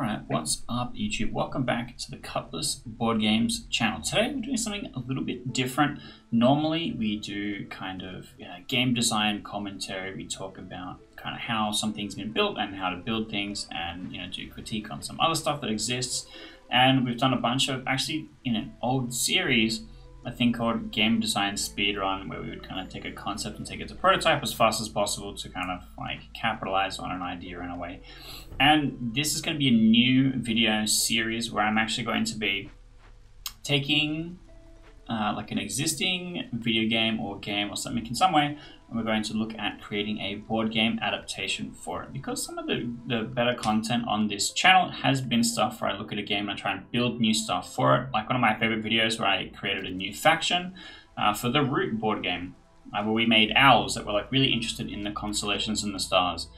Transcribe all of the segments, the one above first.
Alright, what's up YouTube? Welcome back to the Cutlass Board Games channel. Today we're doing something a little bit different. Normally we do kind of game design commentary. We talk about kind of how something's been built and how to build things, and do critique on some other stuff that exists. And we've done a bunch of, actually in an old series, a thing called Game Design Speedrun, where we would kind of take a concept and take it to prototype as fast as possible to kind of like capitalize on an idea in a way. And this is going to be a new video series where I'm actually going to be taking like an existing video game or something in some way, and we're going to look at creating a board game adaptation for it. Because some of the better content on this channel has been stuff where I look at a game and I try and build new stuff for it. Like one of my favorite videos where I created a new faction for the Root board game, where we made owls that were like really interested in the constellations and the stars.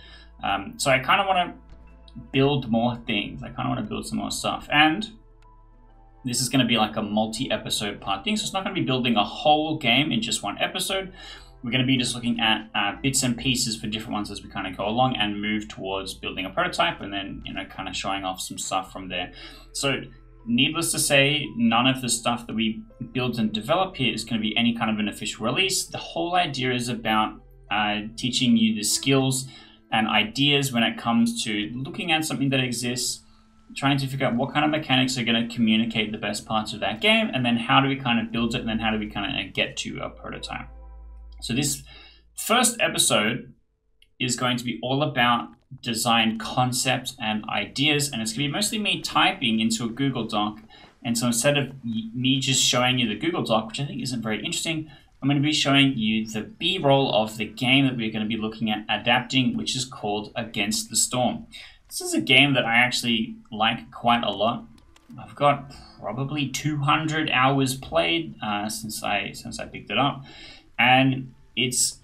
So I kind of want to build more things. I kind of want to build some more stuff. And this is going to be like a multi-episode part thing, so it's not going to be building a whole game in just one episode. We're going to be just looking at bits and pieces for different ones as we kind of go along and move towards building a prototype, and then kind of showing off some stuff from there. So needless to say, none of the stuff that we build and develop here is going to be any kind of an official release. The whole idea is about teaching you the skills and ideas when it comes to looking at something that exists, trying to figure out what kind of mechanics are going to communicate the best parts of that game, and then how do we kind of build it, and then how do we kind of get to a prototype. So this first episode is going to be all about design concepts and ideas, and it's going to be mostly me typing into a Google Doc. And so instead of me just showing you the Google Doc, which I think isn't very interesting, I'm going to be showing you the B-roll of the game that we're going to be looking at adapting, which is called Against the Storm. This is a game that I actually like quite a lot. I've got probably 200 hours played since I picked it up, and it's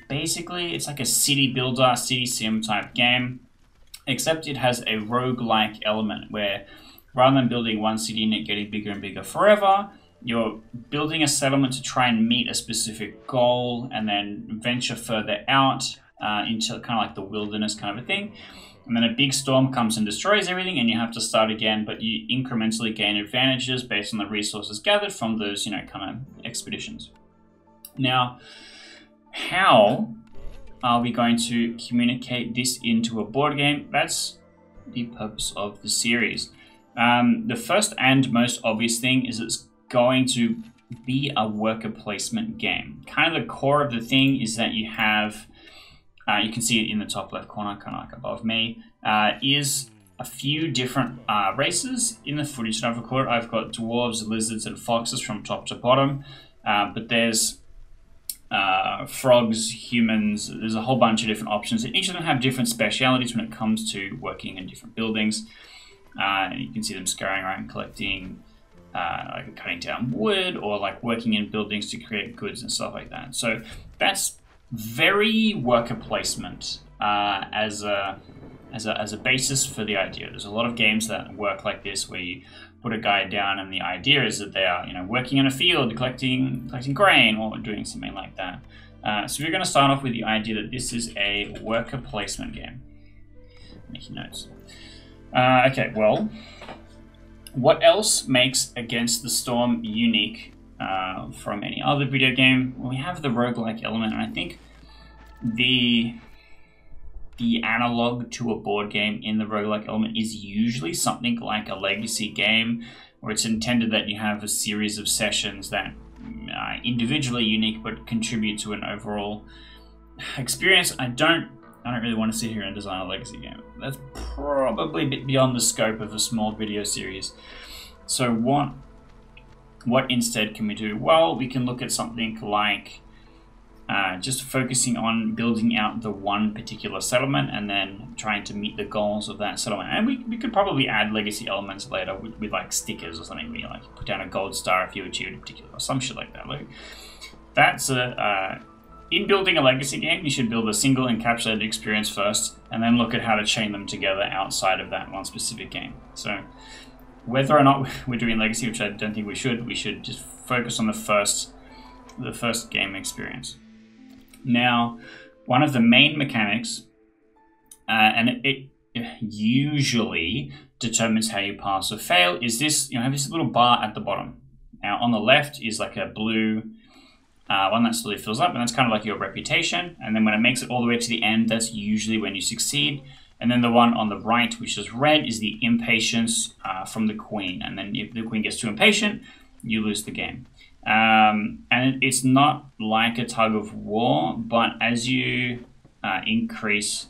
basically, it's like a city builder, city sim type game, except it has a roguelike element where rather than building one city and it getting bigger and bigger forever, you're building a settlement to try and meet a specific goal and then venture further out into kind of like the wilderness kind of a thing. And then a big storm comes and destroys everything, and you have to start again, but you incrementally gain advantages based on the resources gathered from those, kind of expeditions. Now, how are we going to communicate this into a board game? That's the purpose of the series. The first and most obvious thing is it's going to be a worker placement game. Kind of the core of the thing is that you have, you can see it in the top left corner, kind of like above me, is a few different races in the footage that I've recorded. I've got dwarves, lizards, and foxes from top to bottom, but there's frogs, humans, there's a whole bunch of different options, and each of them have different specialities when it comes to working in different buildings. You can see them scurrying around collecting, like cutting down wood, or like working in buildings to create goods and stuff like that. So that's very worker placement as a basis for the idea. There's a lot of games that work like this, where you put a guy down and the idea is that they are working in a field, collecting grain, or doing something like that. So we're going to start off with the idea that this is a worker placement game. Making notes. Okay, well, what else makes Against the Storm unique from any other video game? Well, we have the roguelike element, and I think the analog to a board game in the roguelike element is usually something like a legacy game, where it's intended that you have a series of sessions that are individually unique but contribute to an overall experience. I don't really want to sit here and design a legacy game. That's probably a bit beyond the scope of a small video series. So what instead can we do? Well, we can look at something like just focusing on building out the one particular settlement and then trying to meet the goals of that settlement. And we could probably add legacy elements later with like stickers or something, where you like put down a gold star if you achieved a particular, or some shit like that. Like that's in building a legacy game, you should build a single encapsulated experience first, and then look at how to chain them together outside of that one specific game. So whether or not we're doing legacy, which I don't think we should just focus on the first game experience. Now, one of the main mechanics, and usually determines how you pass or fail is this, you know, have this little bar at the bottom. Now on the left is like a blue one that slowly fills up, and that's kind of like your reputation. And then when it makes it all the way to the end, that's usually when you succeed. And then the one on the right, which is red, is the impatience from the queen. And then if the queen gets too impatient, you lose the game. And it's not like a tug of war, but as you increase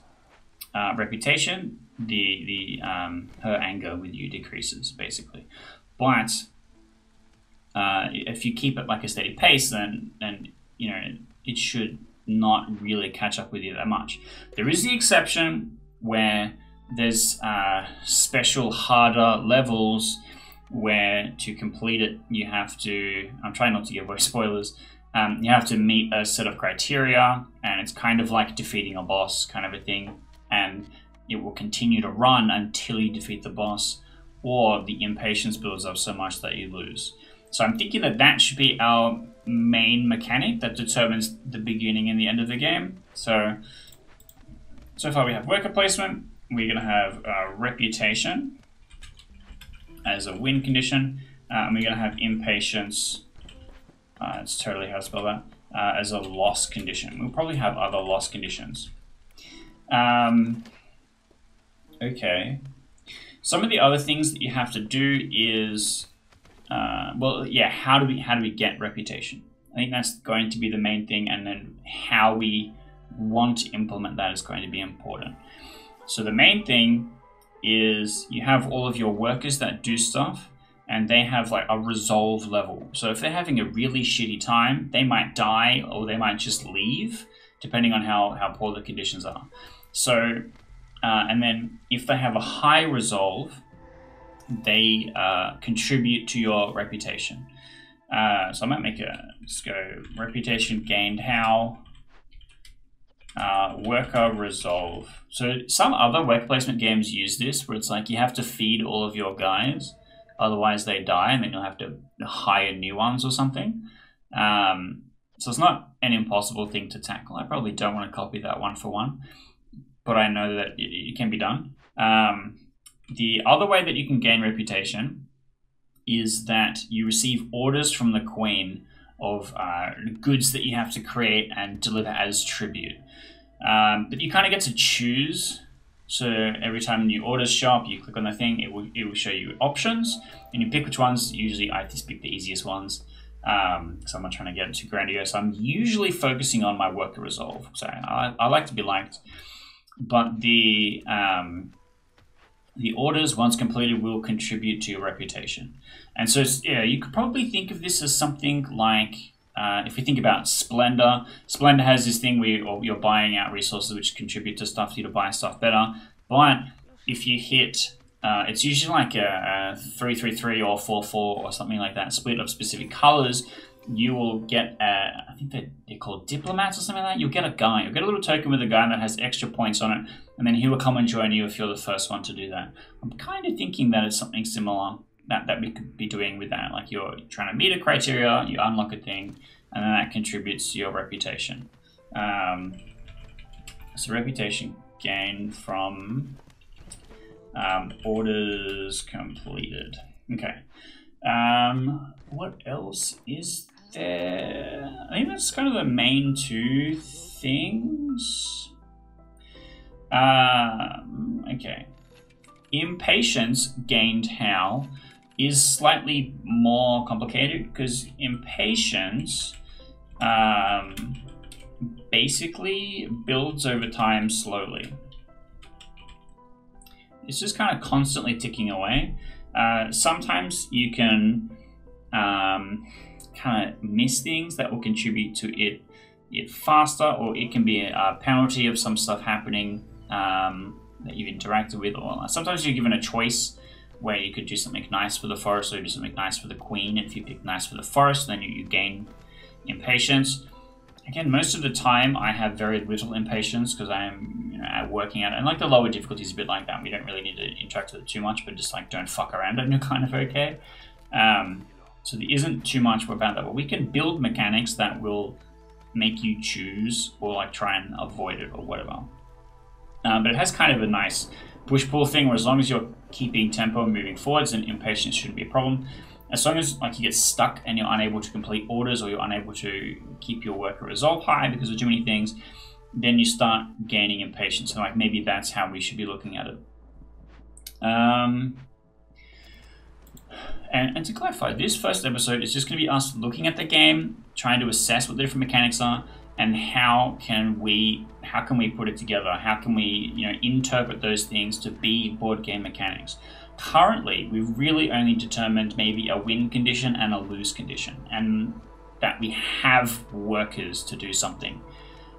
reputation, her anger with you decreases, basically. But if you keep it like a steady pace, then you know it should not really catch up with you that much. There is the exception where there's special harder levels where to complete it you have to, I'm trying not to give away spoilers, you have to meet a set of criteria, and it's kind of like defeating a boss kind of a thing, and it will continue to run until you defeat the boss, or the impatience builds up so much that you lose. So I'm thinking that that should be our main mechanic that determines the beginning and the end of the game. So far we have worker placement, we're going to have reputation as a win condition, and we're going to have impatience, it's totally how to spell that, as a loss condition. We'll probably have other loss conditions. Okay. Some of the other things that you have to do is, well, yeah, how do we get reputation? I think that's going to be the main thing, and then how we want to implement that is going to be important. So the main thing is you have all of your workers that do stuff, and they have like a resolve level. So if they're having a really shitty time, they might die or they might just leave, depending on how poor the conditions are. So, and then if they have a high resolve, they contribute to your reputation. So I might make let's go reputation gained how, worker resolve. So some other worker placement games use this, where it's like you have to feed all of your guys, otherwise they die, and then you'll have to hire new ones or something. So it's not an impossible thing to tackle. I probably don't want to copy that one for one, but I know that it can be done. The other way that you can gain reputation is that you receive orders from the queen of goods that you have to create and deliver as tribute. But you kind of get to choose. So every time new orders show up, you click on the thing, it will show you options, and you pick which ones. Usually I just pick the easiest ones, because I'm not trying to get too grandiose. I'm usually focusing on my worker resolve. So I like to be liked. But the orders, once completed, will contribute to your reputation. And so, yeah, you could probably think of this as something like, if we think about Splendor, Splendor has this thing where you're buying out resources which contribute to stuff for you to buy stuff better. But if you hit, it's usually like a 3-3-3 or 4-4 or something like that, split of specific colors, you will get, I think they're called diplomats or something like that. You'll get a guy. You'll get a little token with a guy that has extra points on it, and then he will come and join you if you're the first one to do that. I'm kind of thinking that it's something similar that we could be doing with that. Like you're trying to meet a criteria, you unlock a thing, and then that contributes to your reputation. So reputation gain from orders completed. Okay. What else is there? I think that's kind of the main two things. Okay. Impatience gained how is slightly more complicated, because impatience basically builds over time slowly. It's just kind of constantly ticking away. Sometimes you can kind of miss things that will contribute to it faster, or it can be a penalty of some stuff happening that you've interacted with. Or sometimes you're given a choice where you could do something nice for the forest, or do something nice for the queen. If you pick nice for the forest, then you gain impatience. Again, most of the time I have very little impatience because I am working at it. And like the lower difficulty is a bit like that. We don't really need to interact with it too much, but just like don't fuck around and you're kind of okay. So there isn't too much about that. But we can build mechanics that will make you choose or like try and avoid it or whatever. But it has kind of a nice push-pull thing, where as long as you're keeping tempo and moving forwards, then impatience shouldn't be a problem. As long as like you get stuck and you're unable to complete orders, or you're unable to keep your worker resolve high because of too many things, then you start gaining impatience. And like maybe that's how we should be looking at it. And to clarify, this first episode is just going to be us looking at the game, trying to assess what the different mechanics are, and how can we put it together? How can we, interpret those things to be board game mechanics? Currently, we've really only determined maybe a win condition and a lose condition, and that we have workers to do something.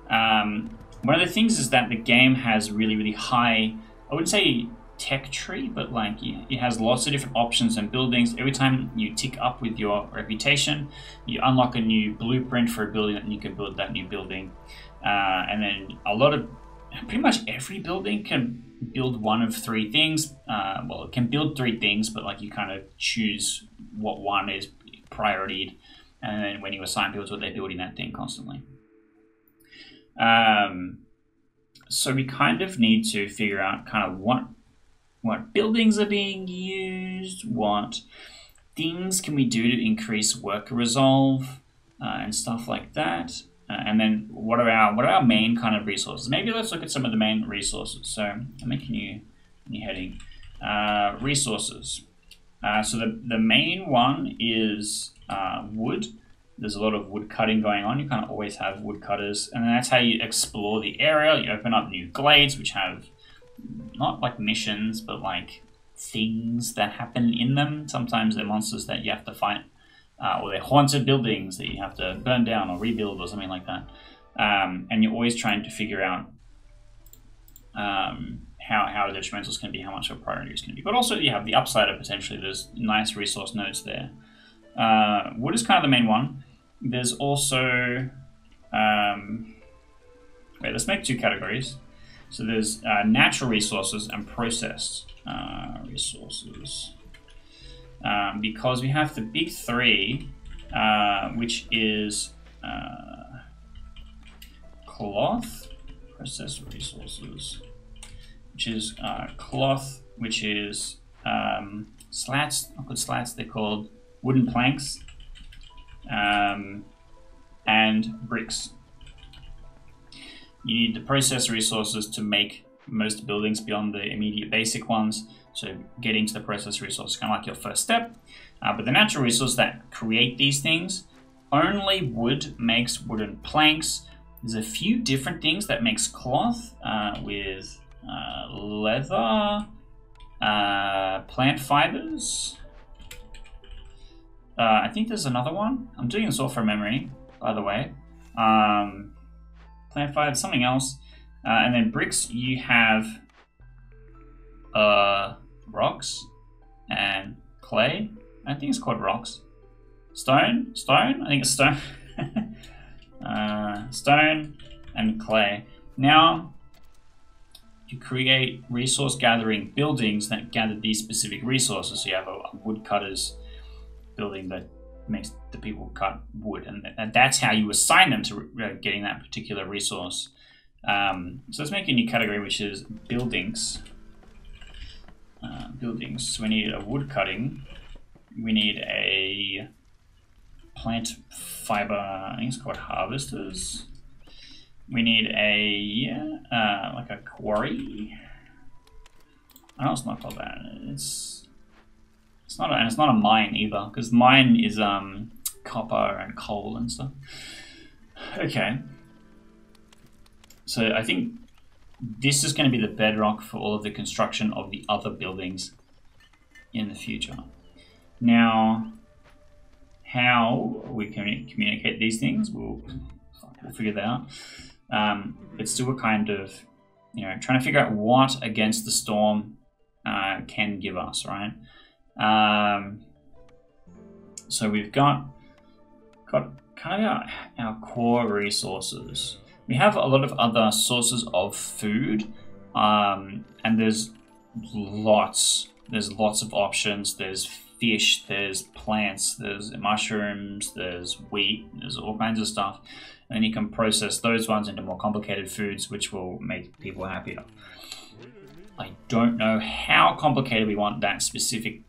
One of the things is that the game has really, really high, I wouldn't say tech tree, but like it has lots of different options and buildings. Every time you tick up with your reputation, you unlock a new blueprint for a building, and you can build that new building. And then pretty much every building can build one of three things. Well, it can build three things, but like you kind of choose what one is prioritied, and then when you assign people to it, they're building that thing constantly. So we kind of need to figure out kind of what buildings are being used, what things can we do to increase worker resolve, and stuff like that. And then what are our main kind of resources? Maybe let's look at some of the main resources. So I'll make a new heading. Resources. So the main one is wood. There's a lot of wood cutting going on. You kind of always have wood cutters. And that's how you explore the area. You open up new glades, which have not like missions, but like things that happen in them. Sometimes they're monsters that you have to fight, or they're haunted buildings that you have to burn down or rebuild or something like that. And you're always trying to figure out how detrimental it's going to be, how much of a priority it's going to be. But also you have the upside of potentially there's nice resource nodes there. Wood is kind of the main one. There's also let's make two categories. So there's natural resources and processed resources. Because we have the big three, which is cloth, processed resources, which is cloth, which is slats, not called slats, they're called wooden planks, and bricks. You need the process resources to make most buildings beyond the immediate basic ones. So getting to the process resource is kind of like your first step. But the natural resources that create these things, only wood makes wooden planks. There's a few different things that makes cloth with leather, plant fibers. I think there's another one. I'm doing this all from memory, by the way. Plant fibers, something else. And then bricks, you have rocks and clay. I think it's called rocks. Stone? I think it's stone. Stone and clay. Now, to create resource gathering buildings that gather these specific resources, so you have a woodcutter's building that makes the people cut wood, and that's how you assign them to getting that particular resource. So let's make a new category, which is buildings. Buildings. So we need a wood cutting. We need a plant fiber. I think it's called harvesters. We need a like a quarry. I know it's not called that. It's not a mine either, because mine is copper and coal and stuff. Okay. So I think this is going to be the bedrock for all of the construction of the other buildings in the future. Now, how we can communicate these things, we'll figure that out. It's still a kind of, trying to figure out what against the storm can give us, right? So we've got kind of our core resources. We have a lot of other sources of food, and there's lots of options. There's fish, there's plants, there's mushrooms, there's wheat, there's all kinds of stuff. And then you can process those ones into more complicated foods, which will make people happier. I don't know how complicated we want that specific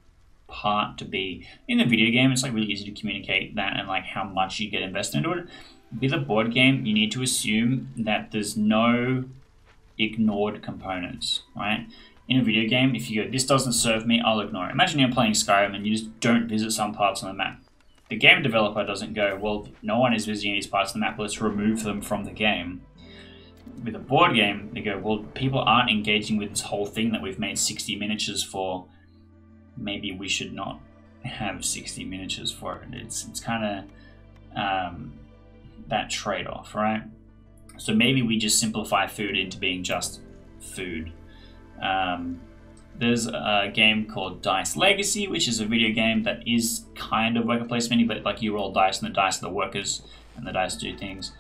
part to be. In the video game, it's like really easy to communicate that and like how much you get invested into it. With a board game, you need to assume that there's no ignored components, right? In a video game, if you go, this doesn't serve me, I'll ignore it. Imagine you're playing Skyrim and you just don't visit some parts on the map. The game developer doesn't go, well, no one is visiting these parts of the map, let's remove them from the game. With a board game, they go, well, people aren't engaging with this whole thing that we've made 60 miniatures for. Maybe we should not have 60 miniatures for it. It's kind of that trade-off, right? So maybe we just simplify food into being just food. There's a game called Dice Legacy, which is a video game that is kind of worker placement, but like you roll dice and the dice are the workers and the dice do things.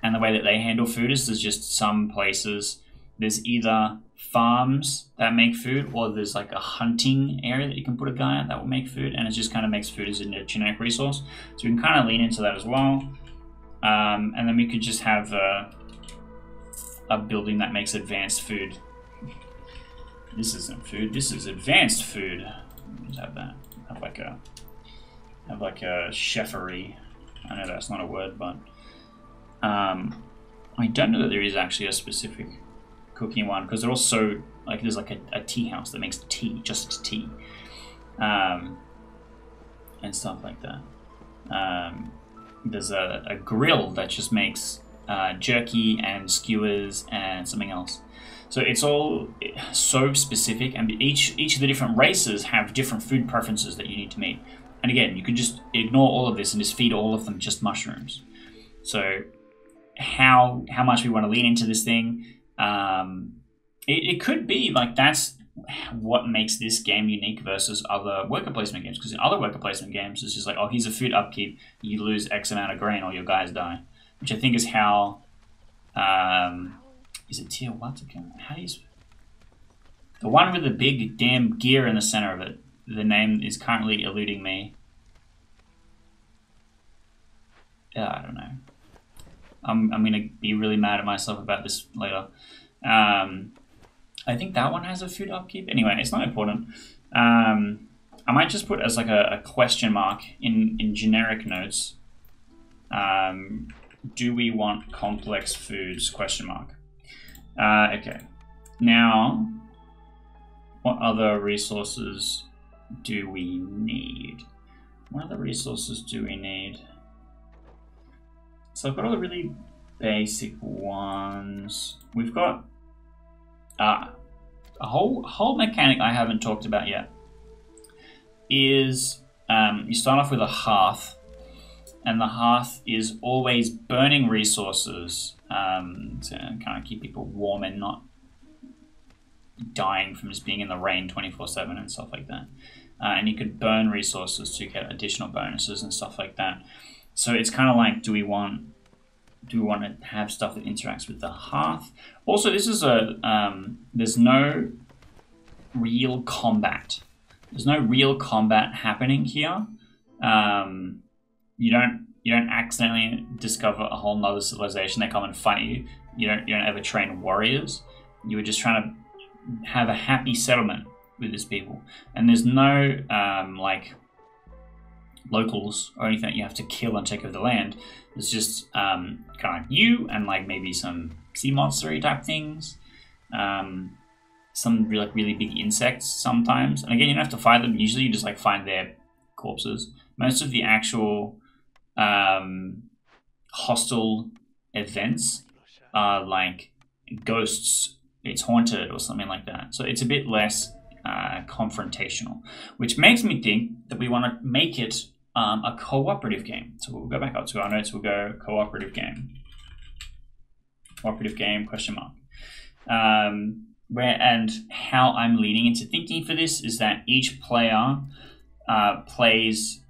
And the way that they handle food is there's just some places, there's either farms that make food or there's like a hunting area that you can put a guy at that will make food, and it just kind of makes food as a generic resource. So we can kind of lean into that as well. And then we could just have a building that makes advanced food. This isn't food, this is advanced food. Let's have that. Have like a chefery. I know that's not a word, but I don't know that there is actually a specific cooking one, because they're all so, like, there's like a tea house that makes tea, just tea, and stuff like that. There's a grill that just makes jerky and skewers and something else. So it's all so specific, and each of the different races have different food preferences that you need to meet. And again, you could just ignore all of this and just feed all of them just mushrooms. So how much we want to lean into this thing, it could be like that's what makes this game unique versus other worker placement games. Because in other worker placement games, it's just like, oh, here's a food upkeep, you lose X amount of grain or your guys die. Which I think is how, is it tier what? How do you... The one with the big damn gear in the center of it. The name is currently eluding me. I don't know. I'm gonna be really mad at myself about this later. I think that one has a food upkeep. Anyway, it's not important. I might just put as like a question mark in generic notes. Do we want complex foods? Question mark. Okay. Now, what other resources do we need? What other resources do we need? So I've got all the really basic ones. We've got a whole mechanic I haven't talked about yet. Is you start off with a hearth, and the hearth is always burning resources to kind of keep people warm and not dying from just being in the rain 24/7 and stuff like that. And you could burn resources to get additional bonuses and stuff like that. So it's kind of like, do we want to have stuff that interacts with the hearth? Also, this is there's no real combat. There's no real combat happening here. You don't accidentally discover a whole nother civilization. They come and fight you. You don't ever train warriors. You were just trying to have a happy settlement with these people. And there's no like locals or anything that you have to kill and take over the land. It's just kind of like you and like maybe some sea monster type things. Some really big insects sometimes. And again, you don't have to fight them. Usually you just like find their corpses. Most of the actual hostile events are like ghosts, it's haunted or something like that. So it's a bit less confrontational, which makes me think that we want to make it a cooperative game. So we'll go back up to our notes, we'll go cooperative game. Cooperative game, question mark. And how I'm leaning into thinking for this is that each player plays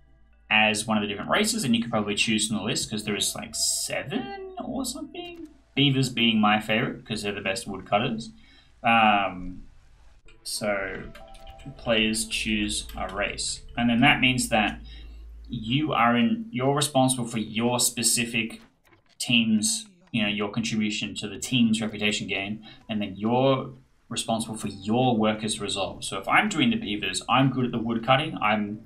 as one of the different races, and you could probably choose from the list because there is like 7 or something. Beavers being my favorite because they're the best woodcutters. So players choose a race, and then that means that you're responsible for your specific team's, your contribution to the team's reputation gain, and then your responsible for your workers' resolve. So if I'm doing the beavers, I'm good at the wood cutting. I'm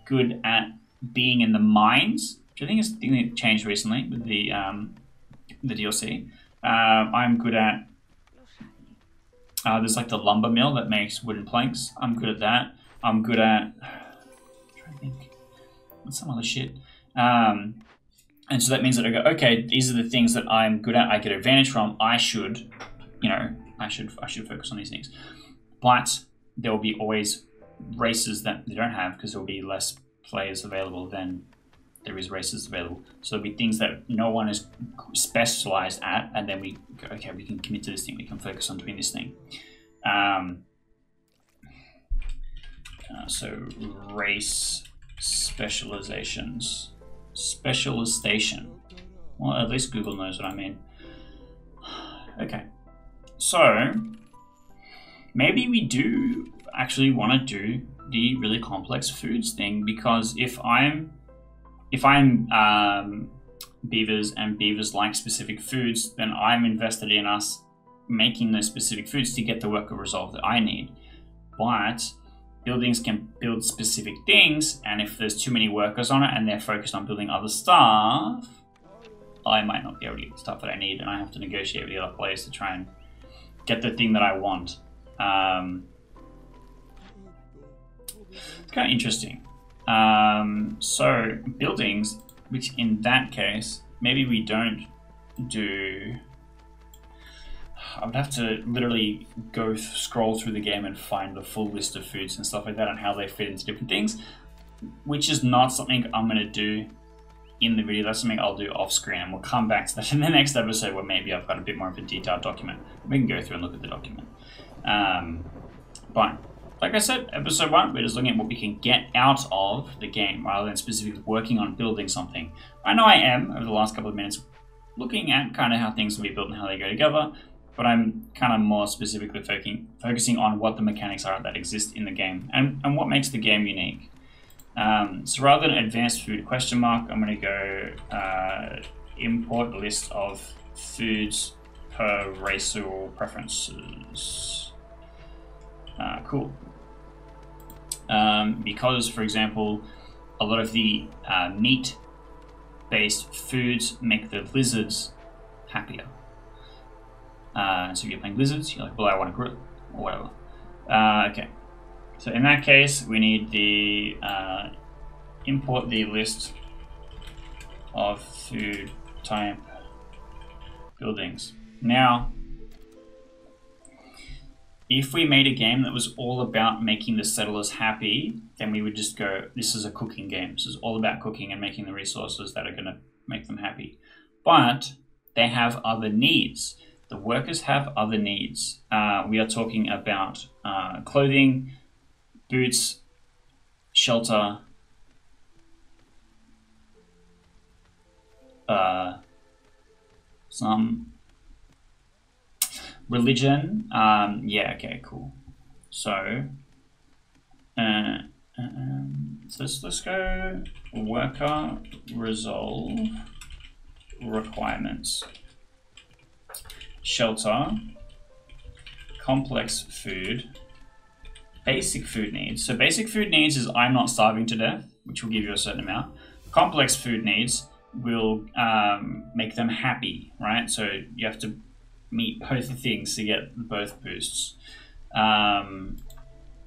good at being in the mines, which I think is the thing that changed recently with the DLC. I'm good at there's like the lumber mill that makes wooden planks. I'm good at that. I'm good at I'm trying to think what's some other shit. And so that means that I go, okay, these are the things that I'm good at. I get advantage from. I should, I should focus on these things. But there will be always races that they don't have because there will be less players available than there is races available. So there'll be things that no one is specialized at, and then we go, okay, we can commit to this thing. We can focus on doing this thing. So race specializations. Specialization. Well, at least Google knows what I mean. Okay. So maybe we do actually want to do the really complex foods thing, because if I'm beavers and beavers like specific foods, then I'm invested in us making those specific foods to get the worker resolve that I need. But buildings can build specific things, and if there's too many workers on it and they're focused on building other stuff, I might not be able to get the stuff that I need, and I have to negotiate with the other players to try and get the thing that I want. It's kind of interesting. So buildings, which in that case, maybe we don't do... I would have to literally go scroll through the game and find the full list of foods and stuff like that and how they fit into different things, which is not something I'm going to do in the video. That's something I'll do off screen, and we'll come back to that in the next episode where maybe I've got a bit more of a detailed document. We can go through and look at the document. But like I said, episode 1, we're just looking at what we can get out of the game rather than specifically working on building something. I know I am, over the last couple of minutes, looking at kind of how things will be built and how they go together, but I'm kind of more specifically focusing on what the mechanics are that exist in the game and what makes the game unique. So rather than advanced food question mark, I'm going to go import list of foods per racial preferences. Cool. Because, for example, a lot of the meat-based foods make the lizards happier. So if you're playing lizards, you're like, well, I want to grill, or whatever. Okay. So in that case, we need the import the list of food type buildings. Now, if we made a game that was all about making the settlers happy, then we would just go, this is a cooking game. This is all about cooking and making the resources that are going to make them happy. But they have other needs. The workers have other needs. We are talking about clothing, boots, shelter, some religion. Yeah, okay, cool. So, let's go worker resolve requirements. Shelter, complex food, basic food needs. So basic food needs is I'm not starving to death, which will give you a certain amount. Complex food needs will make them happy, right? So you have to meet both the things to get both boosts.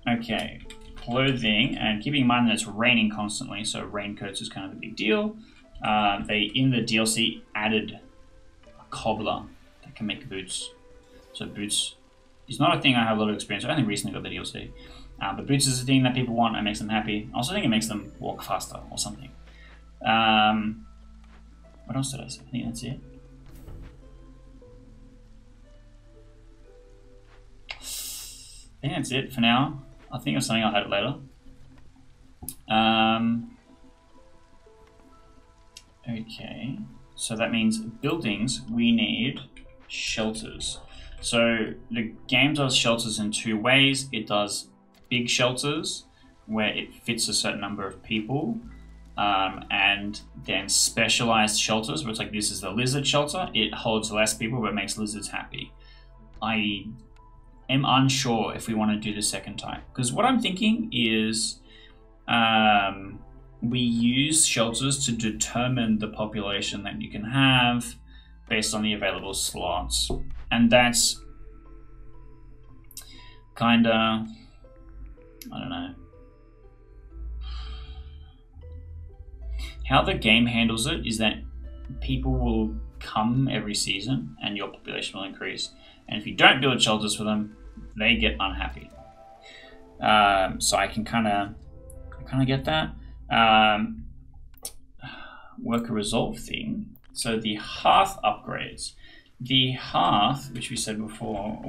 Okay, clothing, and keeping in mind that it's raining constantly, so raincoats is kind of a big deal. They, in the DLC, added a cobbler that can make boots. So boots is not a thing I have a lot of experience with. I only recently got the DLC. But boots is a thing that people want and makes them happy. I also think it makes them walk faster or something. What else did I say? I think that's it. I think that's it for now. I think of something I'll add later. Okay, so that means buildings, we need shelters. So the game does shelters in two ways. It does big shelters where it fits a certain number of people, and then specialized shelters where it's like, this is the lizard shelter. It holds less people but makes lizards happy. I am unsure if we want to do the second type, because what I'm thinking is we use shelters to determine the population that you can have based on the available slots, and that's kind of, I don't know. How the game handles it is that people will come every season and your population will increase. And if you don't build shelters for them, they get unhappy. So I can kind of get that. Worker resolve thing. So the hearth upgrades. The hearth, which we said before,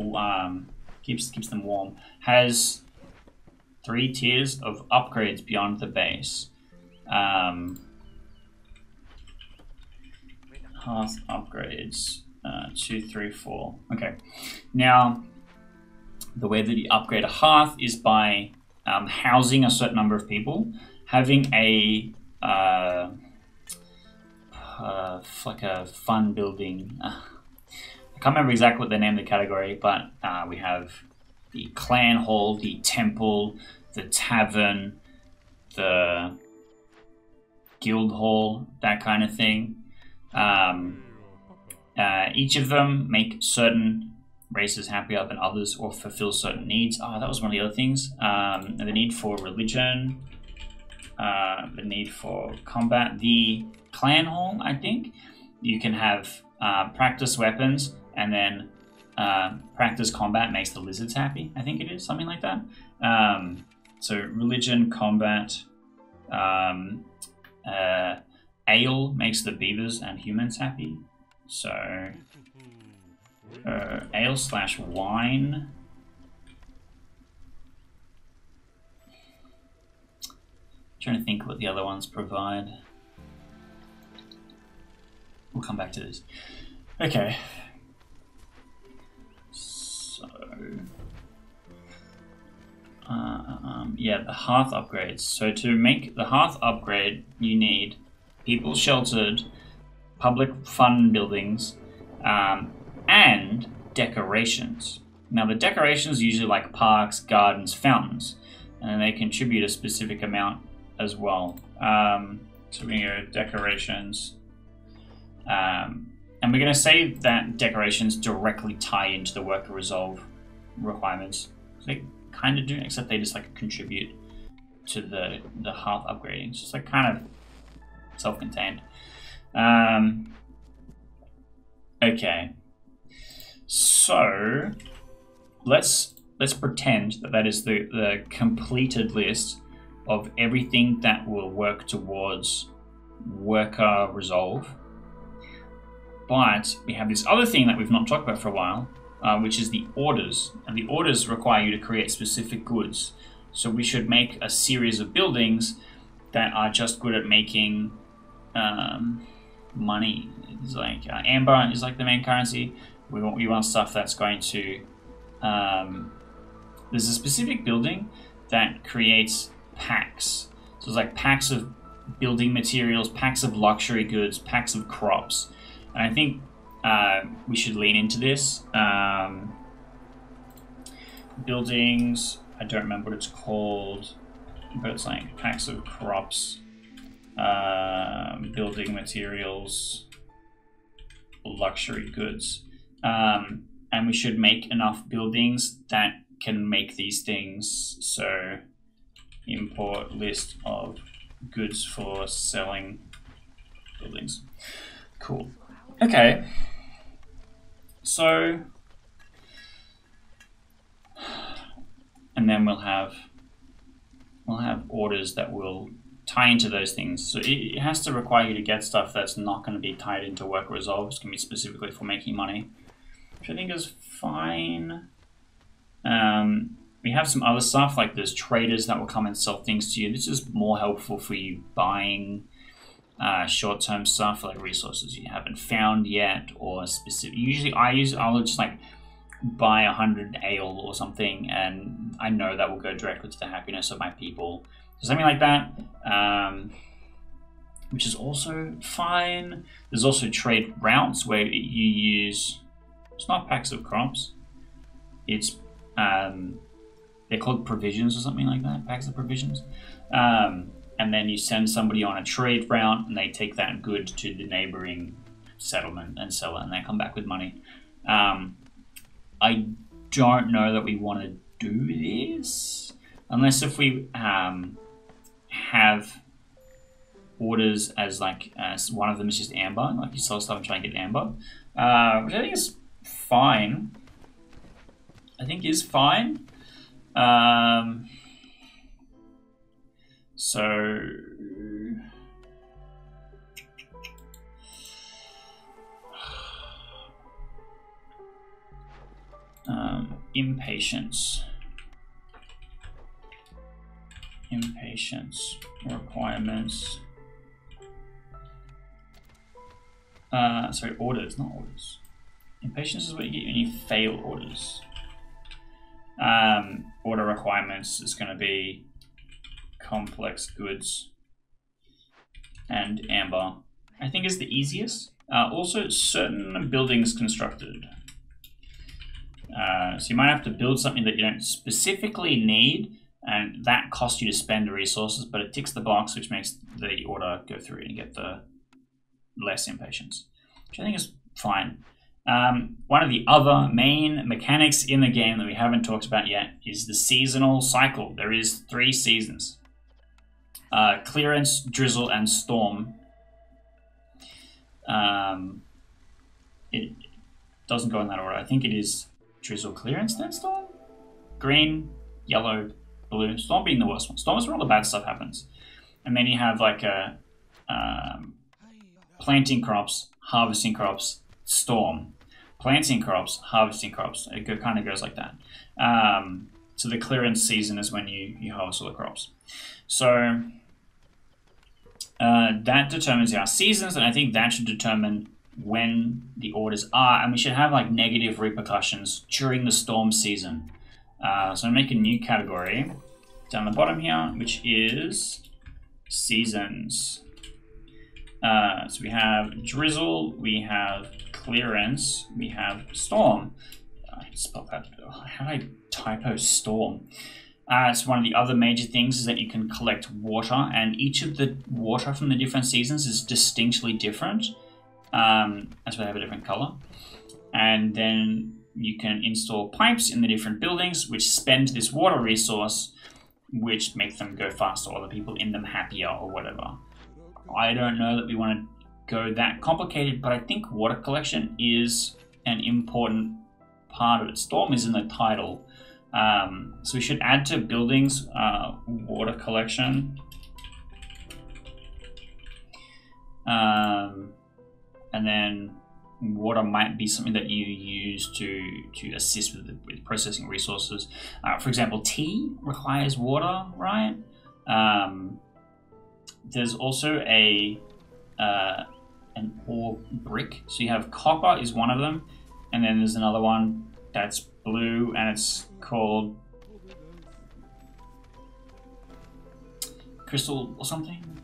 keeps them warm, has 3 tiers of upgrades beyond the base. Hearth upgrades 2, 3, 4. Okay, now the way that you upgrade a hearth is by housing a certain number of people, having a like a fun building. I can't remember exactly what they named the category, but we have the clan hall, the temple, the tavern, the guild hall, that kind of thing. Each of them make certain races happier than others or fulfill certain needs. Oh, that was one of the other things. The need for religion, the need for combat. The clan hall, I think, you can have practice weapons, and then practice combat makes the lizards happy. I think it is something like that. So religion, combat, ale makes the beavers and humans happy. So ale / wine. Trying to think what the other ones provide. We'll come back to this. Okay. So yeah, the hearth upgrades. So to make the hearth upgrade, you need people sheltered, public fun buildings, and decorations. Now the decorations are usually like parks, gardens, fountains, and they contribute a specific amount as well. So we're going to go decorations, and we're going to say that decorations directly tie into the worker resolve requirements. So they kind of do, except they just like contribute to the hearth upgrading. So it's like kind of self-contained. Okay, so let's pretend that is the completed list of everything that will work towards worker resolve. But we have this other thing that we've not talked about for a while, which is the orders. And the orders require you to create specific goods. So we should make a series of buildings that are just good at making money. It's like amber is like the main currency. We want stuff that's going to. There's a specific building that creates packs. So it's like packs of building materials, packs of luxury goods, packs of crops. And I think we should lean into this. Buildings. I don't remember what it's called, but it's like packs of crops, building materials, luxury goods. And we should make enough buildings that can make these things. So import list of goods for selling buildings. Cool. Okay. So, and then we'll have orders that will tie into those things. So it has to require you to get stuff that's not going to be tied into work resolve. It's going to be specifically for making money, which I think is fine. We have some other stuff, like there's traders that will come and sell things to you. This is more helpful for you buying short-term stuff, like resources you haven't found yet, or specific. Usually I'll just like buy 100 ale or something, and I know that will go directly to the happiness of my people. So something like that, which is also fine. There's also trade routes where you use, it's not packs of crops, it's They're called provisions or something like that, packs of provisions. And then you send somebody on a trade route, and they take that good to the neighboring settlement and sell it, and they come back with money. I don't know that we want to do this, unless if we have orders as like one of them is just amber, like you sell stuff and try and get amber, which I think is fine. So impatience requirements. Sorry, orders, not orders. Impatience is what you get when you fail orders. Order requirements is going to be complex goods and amber. I think is the easiest. Also, certain buildings constructed. So you might have to build something that you don't specifically need, and that costs you to spend the resources, but it ticks the box, which makes the order go through and you get the less impatience, which I think is fine. One of the other main mechanics in the game that we haven't talked about yet is the seasonal cycle. There is 3 seasons. Clearance, drizzle, and storm. It doesn't go in that order. I think it is drizzle, clearance, then storm? Green, yellow, blue. Storm being the worst one. Storm is where all the bad stuff happens. And then you have like a planting crops, harvesting crops, storm. Planting crops, harvesting crops. It kind of goes like that. So the clearance season is when you harvest all the crops. So that determines our seasons, and I think that should determine when the orders are, and we should have like negative repercussions during the storm season. So I'm making a new category down the bottom here, which is seasons. So we have drizzle, we have clearance, we have storm. I spelled that. How do I typo storm? So one of the other major things is that you can collect water, and each of the water from the different seasons is distinctly different. That's why they have a different color. And then you can install pipes in the different buildings, which spend this water resource, which make them go faster, or the people in them happier, or whatever. I don't know that we want to go that complicated, but I think water collection is an important part of it. Storm is in the title. So we should add to buildings water collection. And then water might be something that you use to assist with processing resources. For example, tea requires water, right? There's also an ore brick. So you have copper is one of them, and then there's another one that's blue, and it's called crystal or something.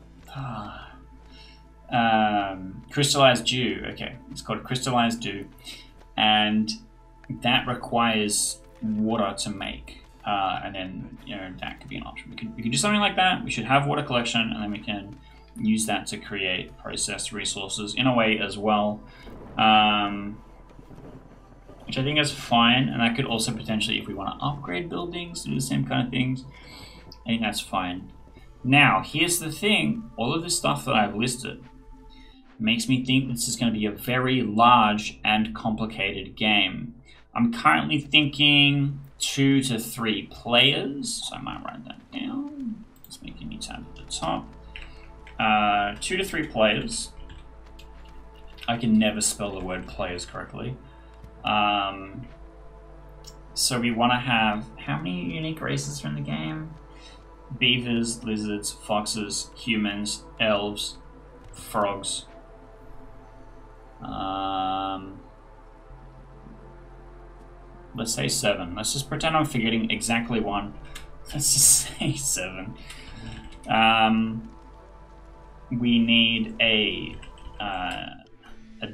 Crystallized dew. Okay, it's called crystallized dew, and that requires water to make. And then that could be an option. We could do something like that. We should have water collection, and then we can use that to create processed resources in a way as well, which I think is fine. And that could also potentially, if we want to upgrade buildings, do the same kind of things, I think that's fine. Now, here's the thing. All of this stuff that I've listed makes me think this is going to be a very large and complicated game. I'm currently thinking 2 to 3 players, so I might write that down. Let's make a new tab at the top. 2 to 3 players. I can never spell the word players correctly. So we want to have, how many unique races are in the game? Beavers, lizards, foxes, humans, elves, frogs. Let's say 7. Let's just pretend I'm forgetting exactly 1. Let's just say 7. We need a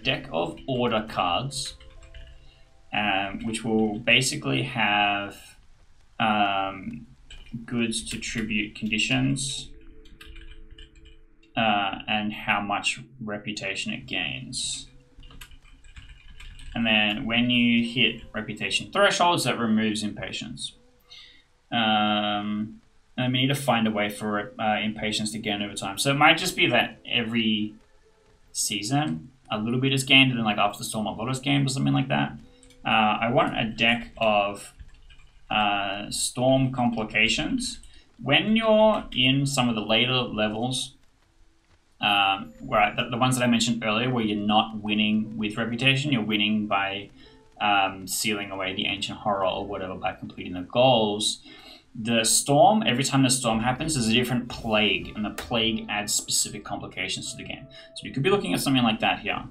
deck of order cards, which will basically have goods to tribute conditions and how much reputation it gains. And then when you hit reputation thresholds, that removes impatience. And we need to find a way for impatience to gain over time. So it might just be that every season a little bit is gained, and then like after the storm a lot is gained or something like that. I want a deck of storm complications. When you're in some of the later levels, where the ones that I mentioned earlier, where you're not winning with reputation, you're winning by sealing away the ancient horror or whatever by completing the goals. The storm, every time the storm happens, there's a different plague, and the plague adds specific complications to the game. So you could be looking at something like that here.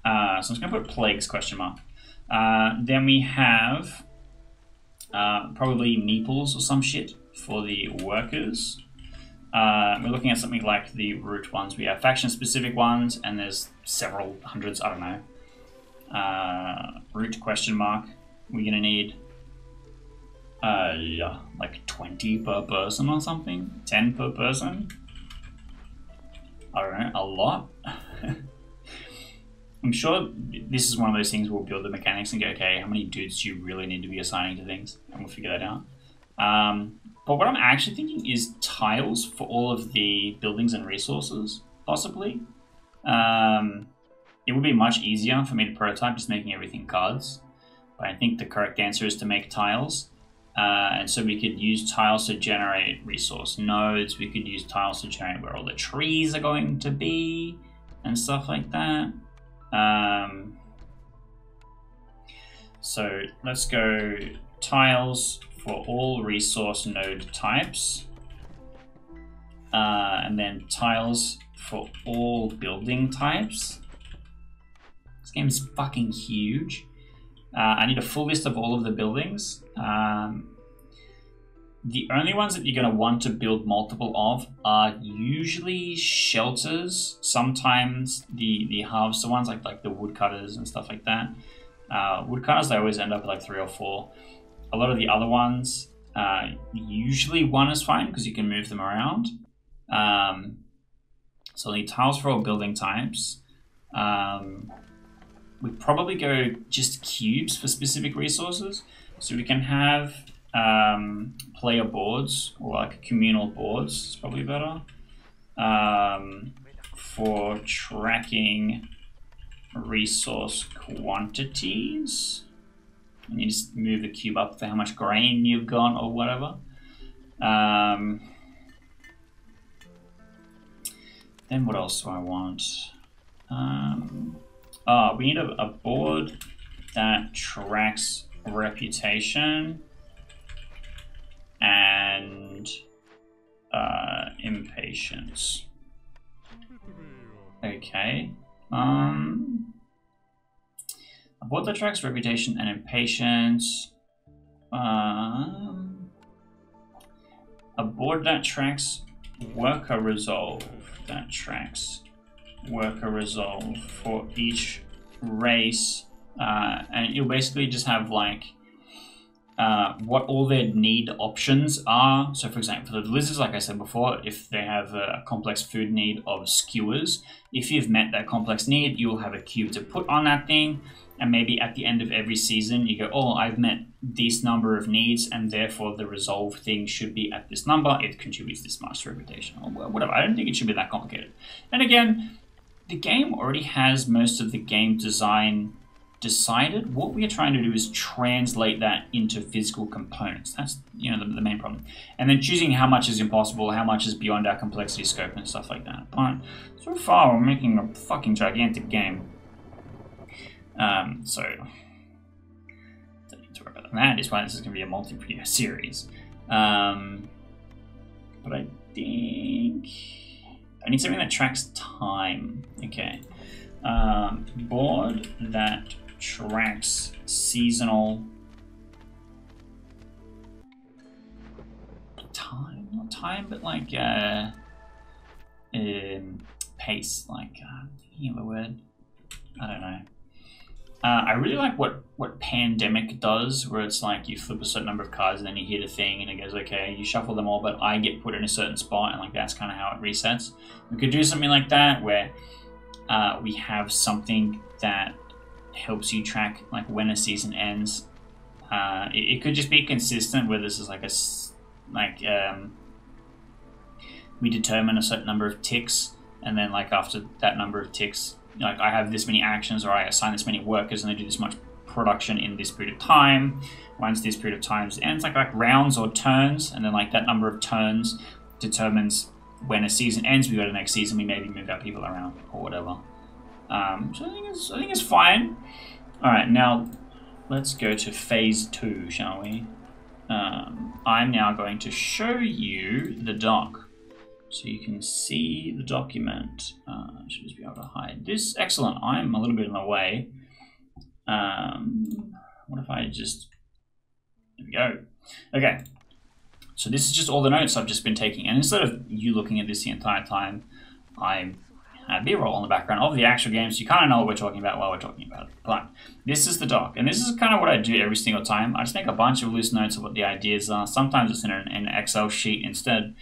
So I'm just going to put plagues question mark. Then we have probably meeples or some shit for the workers. We're looking at something like the root ones. We have faction-specific ones, and there's several hundreds, I don't know. Root question mark. We're going to need like 20 per person or something? 10 per person? I don't know, a lot? I'm sure this is one of those things we'll build the mechanics and go, okay, how many dudes do you really need to be assigning to things? And we'll figure that out. But what I'm actually thinking is tiles for all of the buildings and resources, possibly. It would be much easier for me to prototype just making everything cards. But I think the correct answer is to make tiles. And so we could use tiles to generate resource nodes. We could use tiles to generate where all the trees are going to be and stuff like that. So let's go tiles for all resource node types. And then tiles for all building types. This game is fucking huge. I need a full list of all of the buildings. The only ones that you're going to want to build multiple of are usually shelters. Sometimes the harvester ones, like the woodcutters and stuff like that. Woodcutters, they always end up with like 3 or 4. A lot of the other ones, usually 1 is fine because you can move them around. So I need tiles for all building types. We'd probably go just cubes for specific resources. So we can have player boards or like communal boards, it's probably better, for tracking resource quantities. And you just move the cube up for how much grain you've got or whatever. Then what else do I want? We need a board that tracks reputation and impatience. Okay. A board that tracks reputation and impatience. A board that tracks worker resolve. That tracks worker resolve for each race. And you'll basically just have like what all their need options are. So for example, for the lizards, like I said before, if they have a complex food need of skewers, if you've met that complex need, you'll have a cube to put on that thing. And maybe at the end of every season, you go, oh, I've met this number of needs, and therefore the resolve thing should be at this number. It contributes this much to reputation, or whatever. I don't think it should be that complicated. And again, the game already has most of the game design decided. What we are trying to do is translate that into physical components. That's, you know, the main problem. And then choosing how much is impossible, how much is beyond our complexity scope and stuff like that. But so far, we're making a fucking gigantic game. So don't need to worry about that. Is why this is going to be a multiplayer series. But I think I need something that tracks time. Okay. Board that tracks seasonal time, not time, but like pace. Like thinking of a word. I don't know. I really like what Pandemic does, where it's like you flip a certain number of cards and then you hit a thing and it goes, okay, you shuffle them all, but I get put in a certain spot, and like that's kind of how it resets. We could do something like that where we have something that helps you track like when a season ends. It could just be consistent where this is like we determine a certain number of ticks, and then like after that number of ticks, like I have this many actions, or I assign this many workers and they do this much production in this period of time. Once this period of time ends, like rounds or turns, and then like that number of turns determines when a season ends. We go to the next season, we maybe move our people around or whatever. So I think it's fine. All right, now let's go to phase 2, shall we? I'm now going to show you the doc, so you can see the document. I should just be able to hide this. Excellent. I'm a little bit in the way. What if I just... There we go. Okay. So this is just all the notes I've just been taking. And instead of you looking at this the entire time, I have B-roll in the background of the actual game, so you kind of know what we're talking about while we're talking about it. But this is the doc. And this is kind of what I do every single time. I just make a bunch of loose notes of what the ideas are. Sometimes it's in an Excel sheet instead.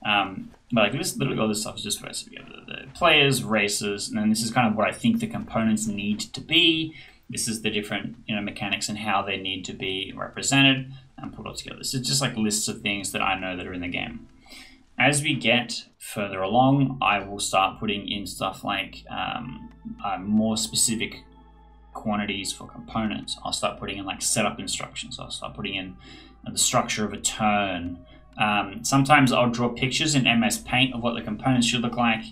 But like this, literally all this stuff is just for us. We have the players, races, and then this is kind of what I think the components need to be. This is the different mechanics and how they need to be represented and put all together. This is just like lists of things that I know that are in the game. As we get further along, I will start putting in stuff like more specific quantities for components. I'll start putting in like setup instructions. I'll start putting in the structure of a turn. Sometimes I'll draw pictures in MS Paint of what the components should look like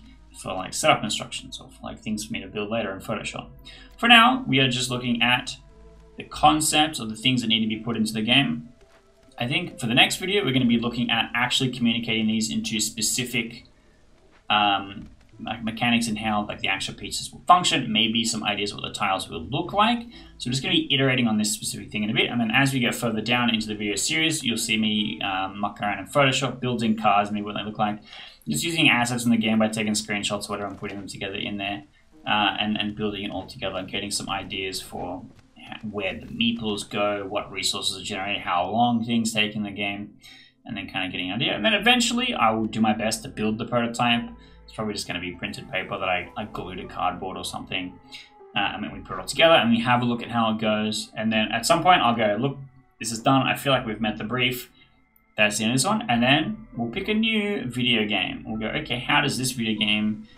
for like setup instructions, or for like things for me to build later in Photoshop. For now, we are just looking at the concepts of the things that need to be put into the game. I think for the next video, we're going to be looking at actually communicating these into specific like mechanics and how like the actual pieces will function, maybe some ideas of what the tiles will look like. So I'm just going to be iterating on this specific thing in a bit, and then as we get further down into the video series, you'll see me muck around in Photoshop, building cards, maybe what they look like, just using assets in the game by taking screenshots or whatever and putting them together in there, and building it all together and getting some ideas for where the meeples go, what resources are generated, how long things take in the game, and then kind of getting an idea. And then eventually I will do my best to build the prototype. It's probably just going to be printed paper that I glue to cardboard or something. And then we put it all together and we have a look at how it goes. And then at some point I'll go, look, this is done. I feel like we've met the brief. That's the end of this one. And then we'll pick a new video game. We'll go, okay, how does this video game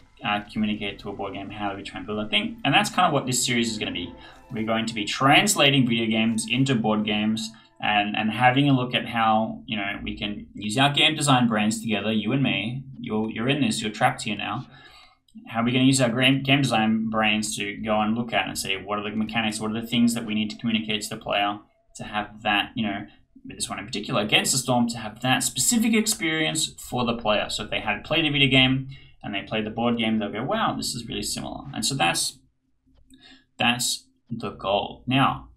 communicate to a board game? How do we try and build that thing? And that's kind of what this series is going to be. We're going to be translating video games into board games and having a look at how we can use our game design brains together, you and me. You're in this, you're trapped here now. How are we going to use our game design brains to go and look at and say, what are the mechanics, what are the things that we need to communicate to the player to have that, with this one in particular, Against the Storm, to have that specific experience for the player. So if they had played the video game and they played the board game, they'll go, wow, this is really similar. And so that's the goal. Now,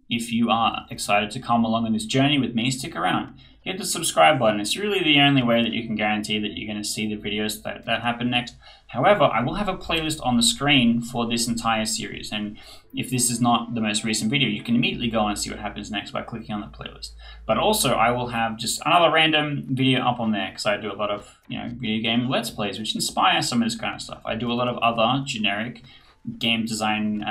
if you are excited to come along on this journey with me, stick around. Hit the subscribe button. It's really the only way that you can guarantee that you're going to see the videos that happen next. However, I will have a playlist on the screen for this entire series. And if this is not the most recent video, you can immediately go and see what happens next by clicking on the playlist. But also, I will have just another random video up on there because I do a lot of video game Let's Plays, which inspire some of this kind of stuff. I do a lot of other generic game design,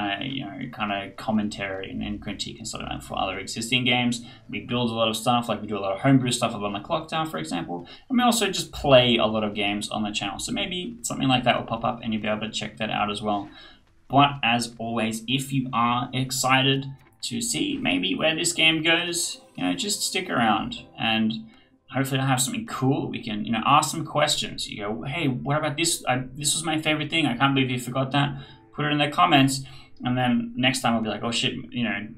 kind of commentary and critique and stuff like that for other existing games. We build a lot of stuff, like we do a lot of homebrew stuff on the Clock Tower, for example, and we also just play a lot of games on the channel. So maybe something like that will pop up and you'll be able to check that out as well. But as always, if you are excited to see maybe where this game goes, just stick around and hopefully I'll have something cool. We can, ask some questions. You go, hey, what about this? This was my favorite thing. I can't believe you forgot that. Put it in the comments, and then next time I'll be like, oh shit,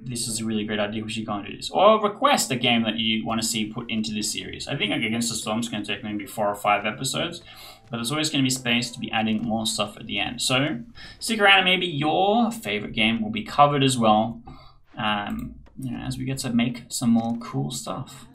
this is a really great idea, we should go and do this. Or request a game that you want to see put into this series. I think Against the Storm is going to take maybe 4 or 5 episodes, but there's always going to be space to be adding more stuff at the end. So stick around and maybe your favorite game will be covered as well, as we get to make some more cool stuff.